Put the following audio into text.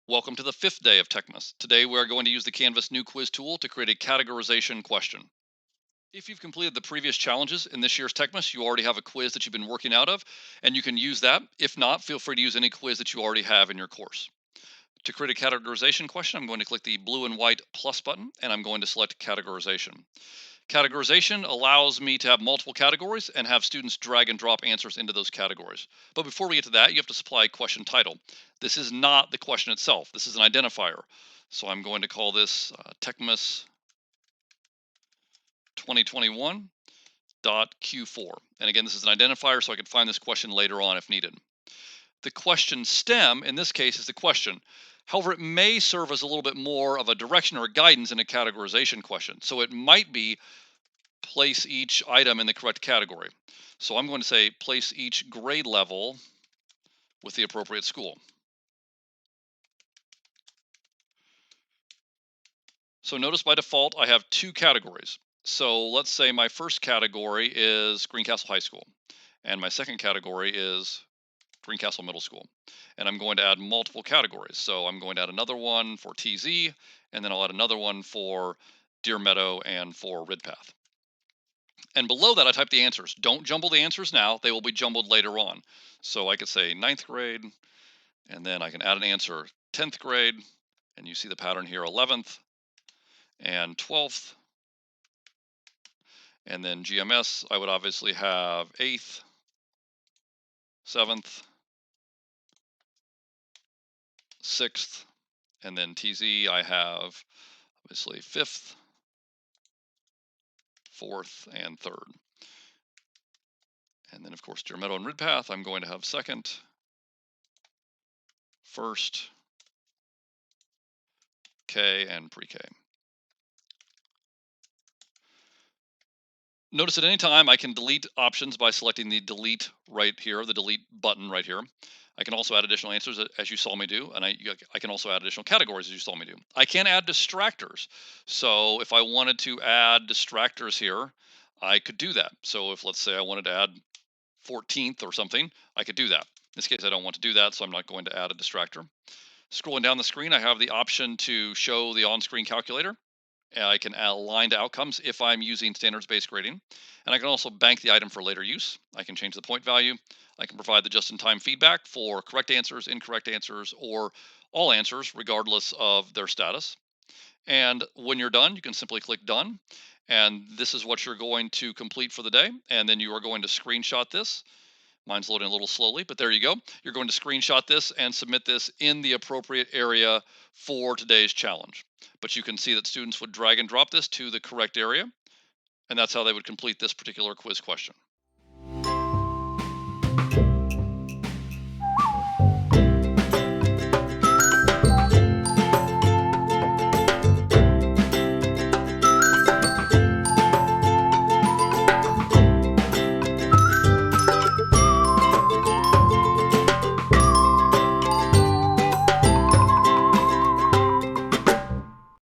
Welcome to the fifth day of Techmas. Today we are going to use the Canvas new quiz tool to create a categorization question. If you've completed the previous challenges in this year's Techmas, you already have a quiz that you've been working out of, and you can use that. If not, feel free to use any quiz that you already have in your course. To create a categorization question, I'm going to click the blue and white plus button, and I'm going to select categorization. Categorization allows me to have multiple categories and have students drag and drop answers into those categories. But before we get to that, you have to supply a question title. This is not the question itself. This is an identifier. So I'm going to call this Techmas 2021.q4. And again, this is an identifier so I can find this question later on if needed. The question stem, in this case, is the question. However, it may serve as a little bit more of a direction or a guidance in a categorization question. So it might be place each item in the correct category. So I'm going to say place each grade level with the appropriate school. So notice by default, I have two categories. So let's say my first category is Greencastle High School, and my second category is Greencastle Middle School. And I'm going to add multiple categories. So I'm going to add another one for TZ, and then I'll add another one for Deer Meadow and for Ridpath. And below that, I type the answers. Don't jumble the answers now. They will be jumbled later on. So I could say ninth grade, and then I can add an answer 10th grade, and you see the pattern here 11th and 12th. And then GMS, I would obviously have 8th, 7th, 6th, and then TZ, I have obviously 5th, 4th, and 3rd. And then, of course, Deer Meadow and Ridpath, I'm going to have 2nd, 1st, K, and pre-K. Notice at any time I can delete options by selecting the delete right here, the delete button right here. I can also add additional answers as you saw me do, and I can also add additional categories as you saw me do. I can add distractors. So if I wanted to add distractors here, I could do that. So if let's say I wanted to add 14th or something, I could do that. In this case, I don't want to do that, so I'm not going to add a distractor. Scrolling down the screen, I have the option to show the on-screen calculator. I can align to outcomes if I'm using standards-based grading. And I can also bank the item for later use. I can change the point value. I can provide the just-in-time feedback for correct answers, incorrect answers, or all answers, regardless of their status. And when you're done, you can simply click Done. And this is what you're going to complete for the day. And then you are going to screenshot this. Mine's loading a little slowly, but there you go. You're going to screenshot this and submit this in the appropriate area for today's challenge. But you can see that students would drag and drop this to the correct area, and that's how they would complete this particular quiz question.